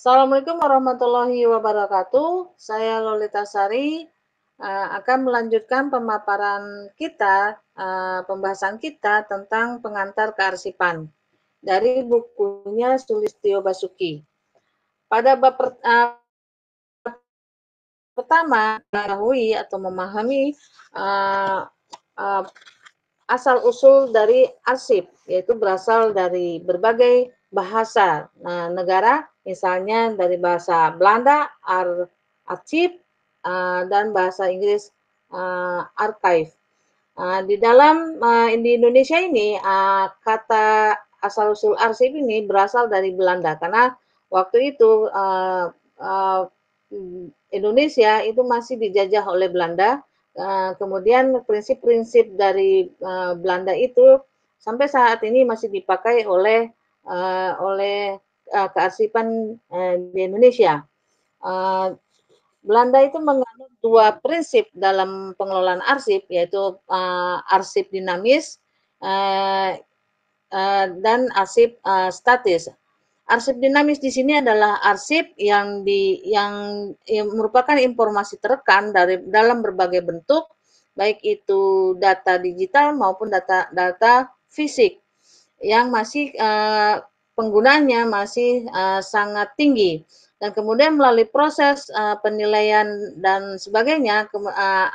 Assalamualaikum warahmatullahi wabarakatuh. Saya Lolita Sari akan melanjutkan pemaparan kita, pembahasan kita tentang pengantar kearsipan dari bukunya Sulistyo Basuki. Pada bab pertama, mengetahui atau memahami uh, uh, asal-usul dari arsip, yaitu berasal dari berbagai bahasa negara, misalnya dari bahasa Belanda, arsip, dan bahasa Inggris, archive. Di dalam di Indonesia ini, kata asal-usul arsip ini berasal dari Belanda, karena waktu itu Indonesia itu masih dijajah oleh Belanda. Kemudian prinsip-prinsip dari Belanda itu sampai saat ini masih dipakai oleh kearsipan di Indonesia. Belanda itu menganut dua prinsip dalam pengelolaan arsip, yaitu arsip dinamis dan arsip statis. Arsip dinamis di sini adalah arsip yang merupakan informasi terekam dari dalam berbagai bentuk, baik itu data digital maupun data fisik yang masih penggunanya masih sangat tinggi, dan kemudian melalui proses penilaian dan sebagainya,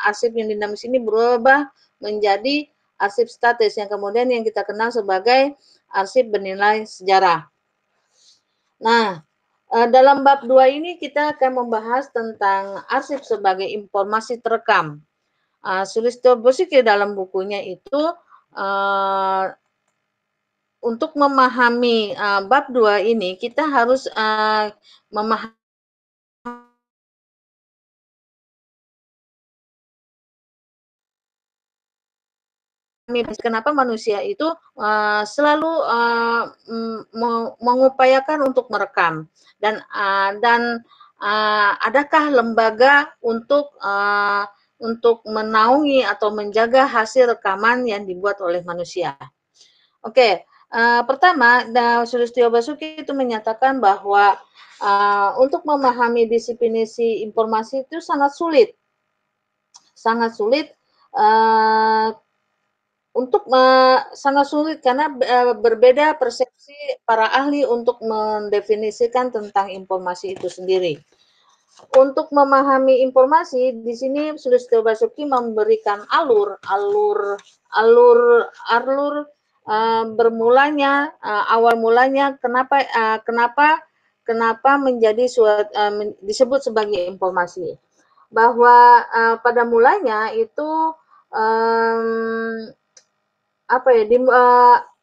arsip yang dinamis ini berubah menjadi arsip statis yang kemudian yang kita kenal sebagai arsip bernilai sejarah. Nah, dalam bab 2 ini kita akan membahas tentang arsip sebagai informasi terekam. Sulistyo Basuki dalam bukunya itu untuk memahami bab 2 ini kita harus memahami kenapa manusia itu selalu mengupayakan untuk merekam, dan adakah lembaga untuk menaungi atau menjaga hasil rekaman yang dibuat oleh manusia. Oke, pertama, Sulistyo Basuki itu menyatakan bahwa untuk memahami definisi informasi itu sangat sulit sangat sulit karena berbeda persepsi para ahli untuk mendefinisikan tentang informasi itu sendiri. Untuk memahami informasi, di sini Sulistyo Basuki memberikan alur bermulanya, awal mulanya kenapa menjadi disebut sebagai informasi. Bahwa pada mulanya itu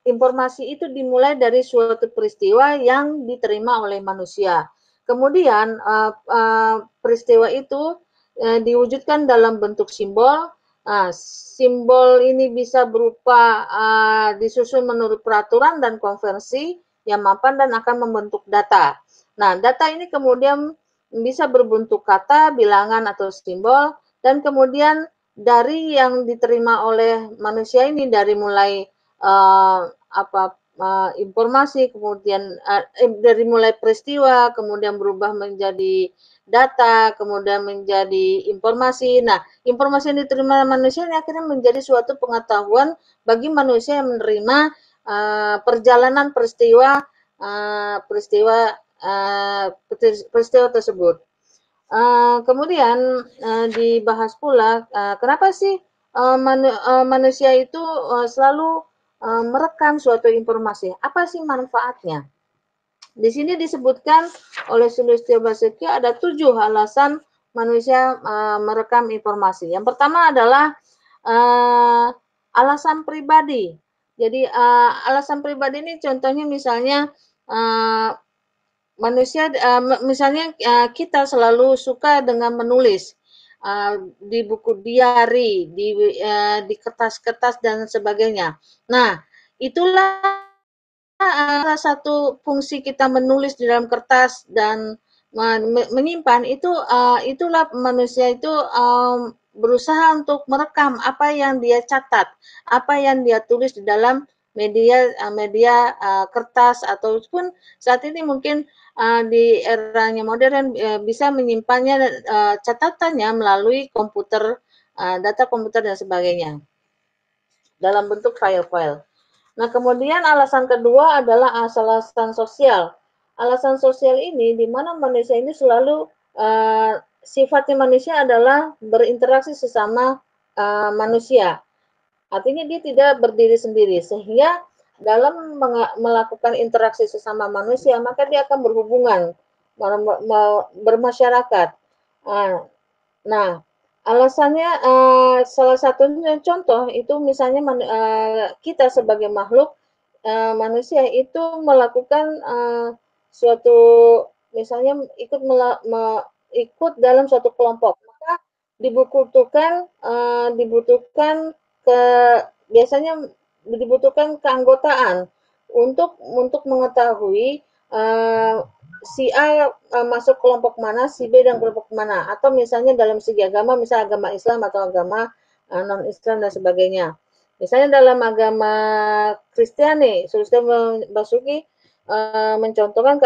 informasi itu dimulai dari suatu peristiwa yang diterima oleh manusia. Kemudian peristiwa itu diwujudkan dalam bentuk simbol. Simbol ini bisa berupa disusun menurut peraturan dan konvensi yang mapan dan akan membentuk data. Nah, data ini kemudian bisa berbentuk kata, bilangan, atau simbol, dan kemudian dari yang diterima oleh manusia ini, dari mulai informasi, kemudian dari mulai peristiwa, kemudian berubah menjadi data, kemudian menjadi informasi. Nah, informasi yang diterima manusia ini akhirnya menjadi suatu pengetahuan bagi manusia yang menerima perjalanan peristiwa tersebut. Kemudian dibahas pula kenapa sih manusia itu selalu merekam suatu informasi. Apa sih manfaatnya? Di sini disebutkan oleh Sulistyo Basuki ada 7 alasan manusia merekam informasi. Yang pertama adalah alasan pribadi. Jadi alasan pribadi ini contohnya misalnya manusia misalnya kita selalu suka dengan menulis di buku diari, di kertas-kertas dan sebagainya. Nah, itulah salah satu fungsi kita menulis di dalam kertas dan menyimpan itu, itulah manusia itu berusaha untuk merekam apa yang dia catat, apa yang dia tulis di dalam media kertas ataupun saat ini mungkin di eranya modern bisa menyimpannya catatannya melalui komputer, data komputer dan sebagainya dalam bentuk file-file. Nah, kemudian alasan kedua adalah alasan sosial. Alasan sosial ini di mana manusia ini selalu sifatnya manusia adalah berinteraksi sesama manusia. Artinya dia tidak berdiri sendiri, sehingga dalam melakukan interaksi sesama manusia, maka dia akan berhubungan, bermasyarakat. Nah, alasannya salah satunya contoh itu misalnya kita sebagai makhluk manusia itu melakukan suatu misalnya ikut dalam suatu kelompok, maka dibutuhkan ke biasanya dibutuhkan keanggotaan untuk mengetahui si A masuk kelompok mana, si B dan kelompok mana, atau misalnya dalam segi agama, misalnya agama Islam atau agama non Islam dan sebagainya. Misalnya dalam agama Kristiani, Suster Basuki mencontohkan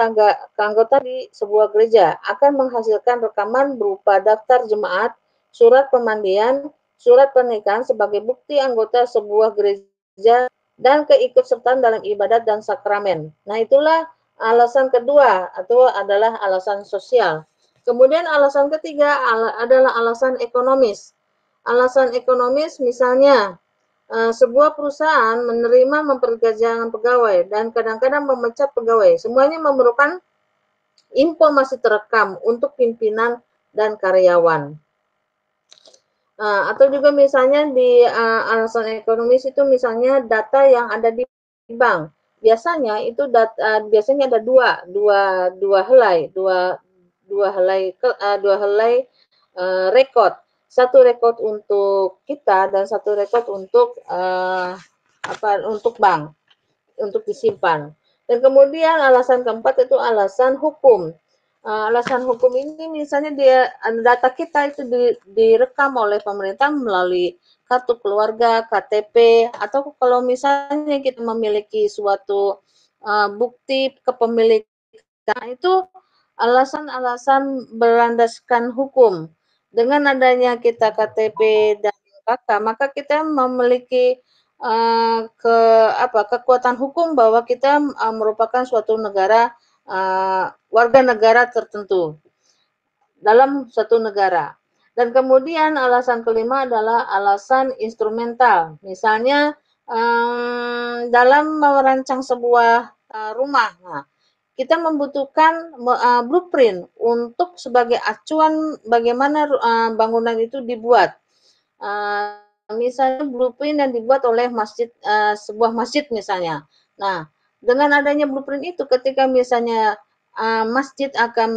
keanggotaan di sebuah gereja akan menghasilkan rekaman berupa daftar jemaat, surat pemandian, surat pernikahan sebagai bukti anggota sebuah gereja dan keikutsertaan dalam ibadat dan sakramen. Nah, itulah alasan kedua atau adalah alasan sosial. Kemudian alasan ketiga adalah alasan ekonomis. Alasan ekonomis misalnya sebuah perusahaan menerima memperkerjakan pegawai dan kadang-kadang memecat pegawai. Semuanya memerlukan informasi terekam untuk pimpinan dan karyawan. Atau juga misalnya di alasan ekonomis itu misalnya data yang ada di bank. Biasanya itu biasanya ada dua helai, dua helai rekod. Satu rekod untuk kita dan satu rekod untuk untuk bank, untuk disimpan. Dan kemudian alasan keempat itu alasan hukum. Alasan hukum ini misalnya data kita itu direkam oleh pemerintah melalui kartu keluarga, KTP, atau kalau misalnya kita memiliki suatu bukti kepemilikan itu alasan-alasan berlandaskan hukum. Dengan adanya kita KTP dan KK, maka kita memiliki kekuatan hukum bahwa kita merupakan suatu negara warga negara tertentu dalam suatu negara. Dan kemudian alasan kelima adalah alasan instrumental. Misalnya dalam merancang sebuah rumah, kita membutuhkan blueprint untuk sebagai acuan bagaimana bangunan itu dibuat. Misalnya blueprint yang dibuat oleh sebuah masjid misalnya. Nah, dengan adanya blueprint itu ketika misalnya masjid akan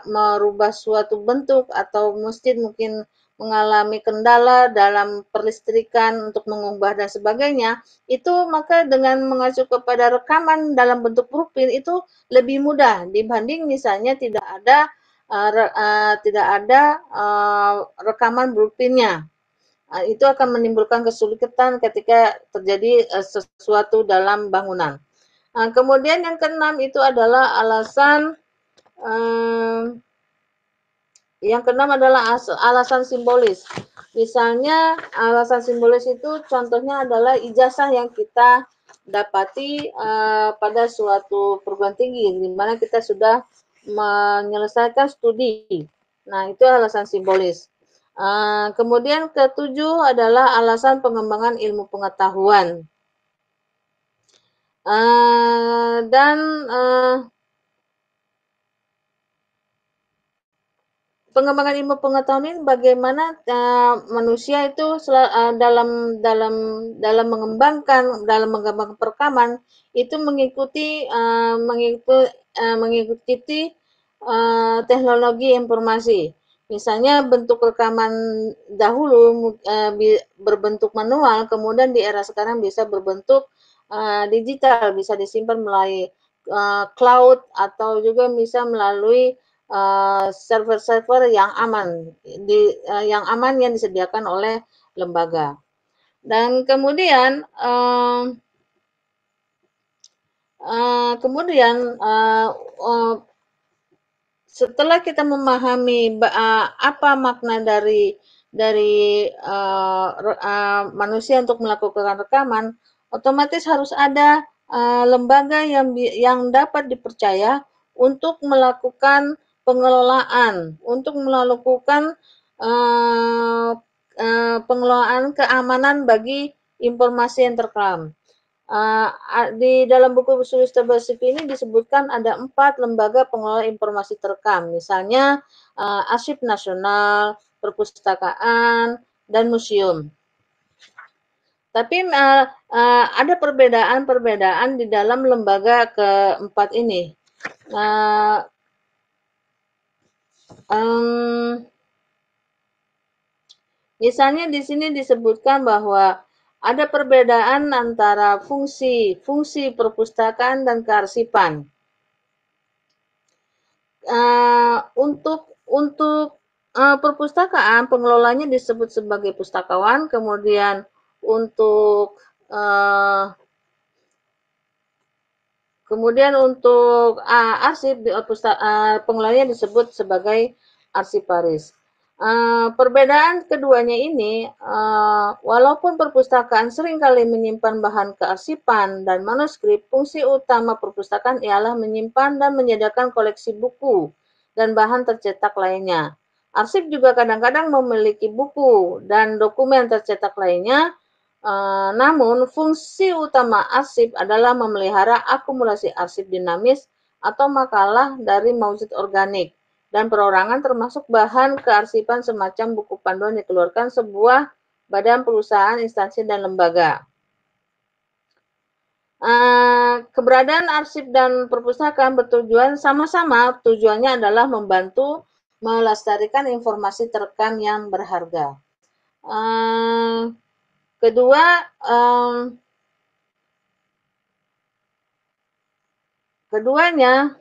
merubah suatu bentuk atau masjid mungkin mengalami kendala dalam perlistrikan untuk mengubah dan sebagainya, itu maka dengan mengacu kepada rekaman dalam bentuk blueprint itu lebih mudah dibanding misalnya tidak ada rekaman blueprintnya. Itu akan menimbulkan kesulitan ketika terjadi sesuatu dalam bangunan. Kemudian yang keenam itu adalah yang keenam adalah alasan simbolis. Misalnya alasan simbolis itu contohnya adalah ijazah yang kita dapati pada suatu perguruan tinggi di mana kita sudah menyelesaikan studi. Nah, itu alasan simbolis. Kemudian ketujuh adalah alasan pengembangan ilmu pengetahuan. Dan pengembangan ilmu pengetahuan ini bagaimana manusia itu dalam mengembangkan perekaman itu mengikuti teknologi informasi. Misalnya bentuk rekaman dahulu berbentuk manual, kemudian di era sekarang bisa berbentuk digital, bisa disimpan melalui cloud atau juga bisa melalui server-server yang aman yang disediakan oleh lembaga. Dan kemudian Kemudian setelah kita memahami apa makna dari manusia untuk melakukan rekaman, otomatis harus ada lembaga yang dapat dipercaya untuk melakukan pengelolaan, untuk melakukan uh, pengelolaan keamanan bagi informasi yang terekam. Di dalam buku Sulistabasif ini disebutkan ada 4 lembaga pengelola informasi terekam, misalnya Arsip Nasional, Perpustakaan, dan Museum. Tapi ada perbedaan-perbedaan di dalam lembaga keempat ini. Misalnya di sini disebutkan bahwa ada perbedaan antara fungsi perpustakaan dan kearsipan. Untuk perpustakaan, pengelolanya disebut sebagai pustakawan, kemudian untuk arsip, pengelolanya disebut sebagai arsiparis. Perbedaan keduanya ini, walaupun perpustakaan seringkali menyimpan bahan kearsipan dan manuskrip, fungsi utama perpustakaan ialah menyimpan dan menyediakan koleksi buku dan bahan tercetak lainnya. Arsip juga kadang-kadang memiliki buku dan dokumen tercetak lainnya, namun fungsi utama arsip adalah memelihara akumulasi arsip dinamis atau makalah dari maujud organik dan perorangan termasuk bahan kearsipan semacam buku panduan dikeluarkan sebuah badan perusahaan, instansi, dan lembaga. Keberadaan arsip dan perpustakaan bertujuan sama-sama, tujuannya adalah membantu melestarikan informasi terekam yang berharga. Keduanya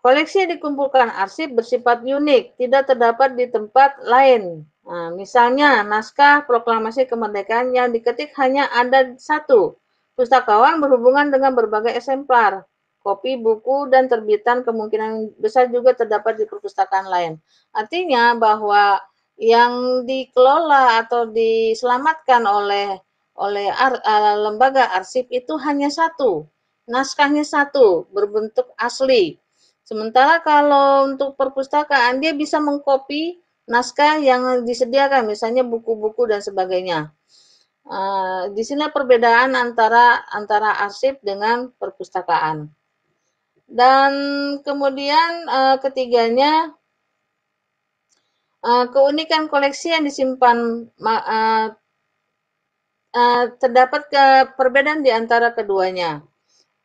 koleksi yang dikumpulkan arsip bersifat unik, tidak terdapat di tempat lain. Misalnya, naskah proklamasi kemerdekaan yang diketik hanya ada satu. Pustakawan berhubungan dengan berbagai eksemplar. Kopi, buku, dan terbitan kemungkinan besar juga terdapat di perpustakaan lain. Artinya bahwa yang dikelola atau diselamatkan oleh lembaga arsip itu hanya satu. Naskahnya satu, berbentuk asli. Sementara kalau untuk perpustakaan, dia bisa mengcopy naskah yang disediakan, misalnya buku-buku dan sebagainya. Di sini perbedaan antara arsip dengan perpustakaan. Dan kemudian ketiganya, keunikan koleksi yang disimpan, terdapat perbedaan di antara keduanya.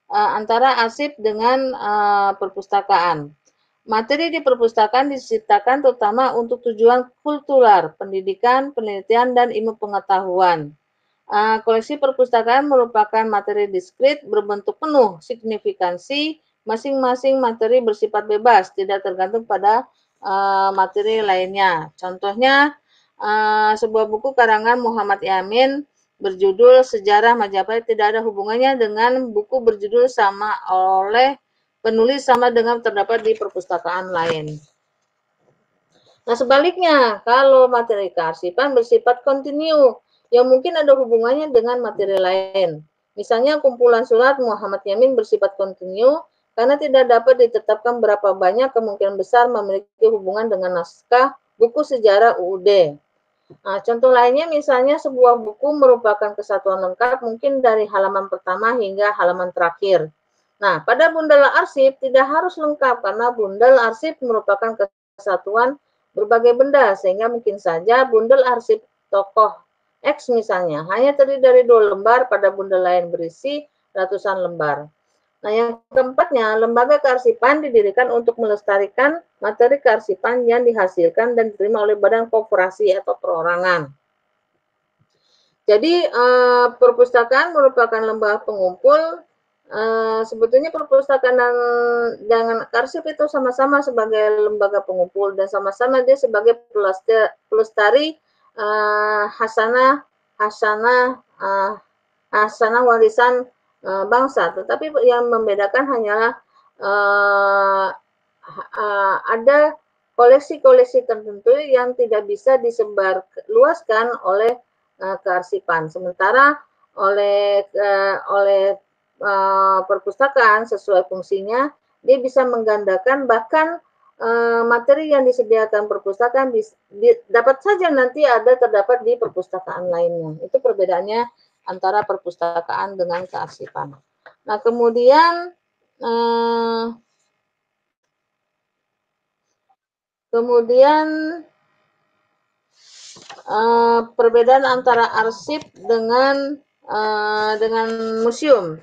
Antara arsip dengan perpustakaan. Materi di perpustakaan diciptakan terutama untuk tujuan kultural, pendidikan, penelitian, dan ilmu pengetahuan. Koleksi perpustakaan merupakan materi diskrit berbentuk penuh signifikansi, masing-masing materi bersifat bebas, tidak tergantung pada materi lainnya. Contohnya, sebuah buku karangan Muhammad Yamin berjudul Sejarah Majapahit tidak ada hubungannya dengan buku berjudul sama oleh penulis sama dengan terdapat di perpustakaan lain. Nah, sebaliknya, kalau materi kearsipan bersifat kontinu, yang mungkin ada hubungannya dengan materi lain. Misalnya, kumpulan surat Muhammad Yamin bersifat kontinu karena tidak dapat ditetapkan berapa banyak kemungkinan besar memiliki hubungan dengan naskah buku sejarah UUD. Contoh lainnya misalnya sebuah buku merupakan kesatuan lengkap mungkin dari halaman pertama hingga halaman terakhir. Nah, pada bundel arsip tidak harus lengkap karena bundel arsip merupakan kesatuan berbagai benda sehingga mungkin saja bundel arsip tokoh X misalnya hanya terdiri dari 2 lembar, pada bundel lain berisi ratusan lembar. Nah, yang keempatnya, lembaga kearsipan didirikan untuk melestarikan materi kearsipan yang dihasilkan dan diterima oleh badan korporasi atau perorangan. Jadi, perpustakaan merupakan lembaga pengumpul. Sebetulnya perpustakaan dan arsip itu sama-sama sebagai lembaga pengumpul dan sama-sama dia sebagai pelestari hasanah hasanah hasanah warisan bangsa, tetapi yang membedakan hanyalah ada koleksi-koleksi tertentu yang tidak bisa disebar luaskan oleh kearsipan, sementara oleh perpustakaan sesuai fungsinya dia bisa menggandakan, bahkan materi yang disediakan perpustakaan dapat saja nanti terdapat di perpustakaan lainnya. Itu perbedaannya antara perpustakaan dengan kearsipan. Nah, kemudian perbedaan antara arsip dengan museum.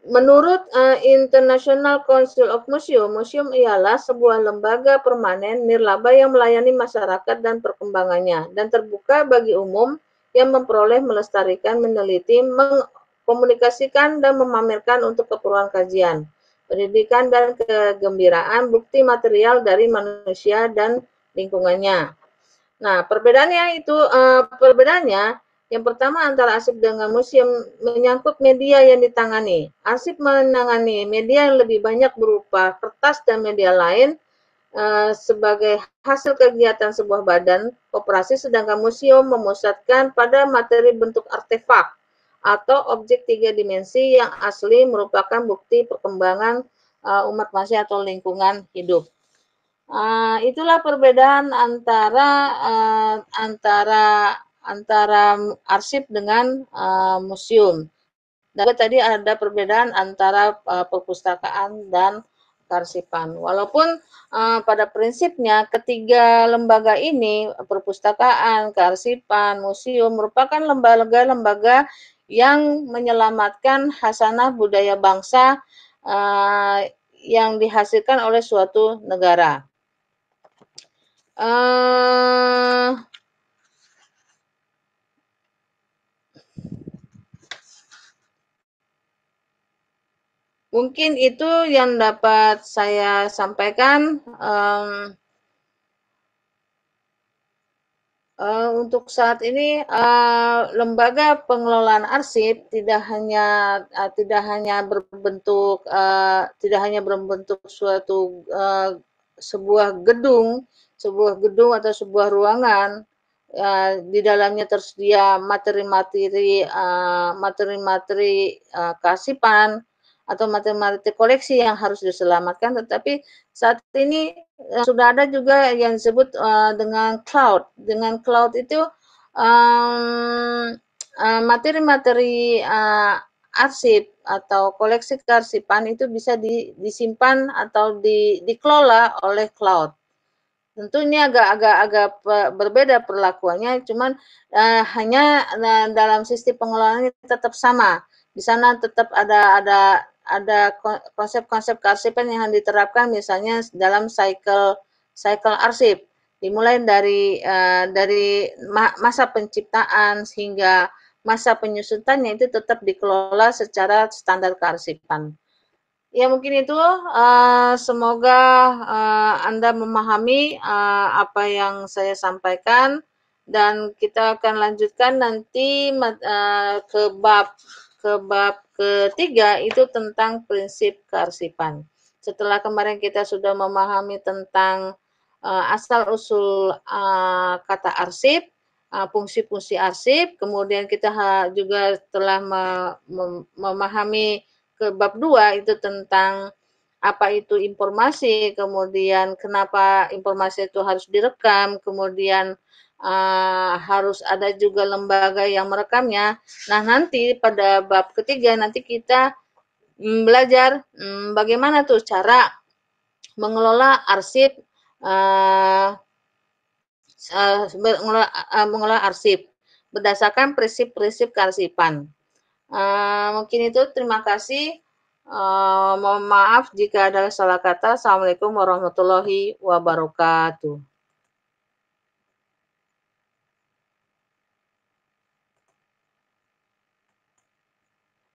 Menurut International Council of Museum, museum ialah sebuah lembaga permanen nirlaba yang melayani masyarakat dan perkembangannya dan terbuka bagi umum yang memperoleh, melestarikan, meneliti, mengkomunikasikan, dan memamerkan untuk keperluan kajian, pendidikan, dan kegembiraan bukti material dari manusia dan lingkungannya. Nah, perbedaannya yang pertama antara arsip dengan museum menyangkut media yang ditangani. Arsip menangani media yang lebih banyak berupa kertas dan media lain sebagai hasil kegiatan sebuah badan koperasi, sedangkan museum memusatkan pada materi bentuk artefak atau objek 3 dimensi yang asli merupakan bukti perkembangan umat manusia atau lingkungan hidup. Itulah perbedaan antara arsip dengan museum. Dan tadi ada perbedaan antara perpustakaan dan kearsipan. Walaupun pada prinsipnya ketiga lembaga ini, perpustakaan, kearsipan, museum, merupakan lembaga-lembaga yang menyelamatkan hasanah budaya bangsa yang dihasilkan oleh suatu negara. Mungkin itu yang dapat saya sampaikan. Untuk saat ini lembaga pengelolaan arsip tidak hanya berbentuk suatu sebuah gedung atau sebuah ruangan. Di dalamnya tersedia materi-materi kearsipan atau materi-materi koleksi yang harus diselamatkan, tetapi saat ini sudah ada juga yang disebut dengan cloud. Dengan cloud itu materi-materi arsip atau koleksi kearsipan itu bisa disimpan atau dikelola oleh cloud. Tentu ini agak berbeda perlakuannya, cuman hanya dalam sistem pengelolaannya tetap sama. Di sana tetap ada konsep-konsep kearsipan yang diterapkan, misalnya dalam cycle arsip, dimulai dari masa penciptaan hingga masa penyusutannya itu tetap dikelola secara standar kearsipan. Ya, mungkin itu semoga Anda memahami apa yang saya sampaikan, dan kita akan lanjutkan nanti ke bab ketiga, itu tentang prinsip kearsipan. Setelah kemarin kita sudah memahami tentang asal usul kata arsip, fungsi-fungsi arsip, kemudian kita juga telah memahami ke bab 2 itu tentang apa itu informasi, kemudian kenapa informasi itu harus direkam, kemudian harus ada juga lembaga yang merekamnya. Nah, nanti pada bab ketiga nanti kita belajar bagaimana tuh cara mengelola arsip, mengelola arsip berdasarkan prinsip-prinsip kearsipan. Mungkin itu, terima kasih. Mohon maaf jika ada salah kata. Assalamualaikum warahmatullahi wabarakatuh.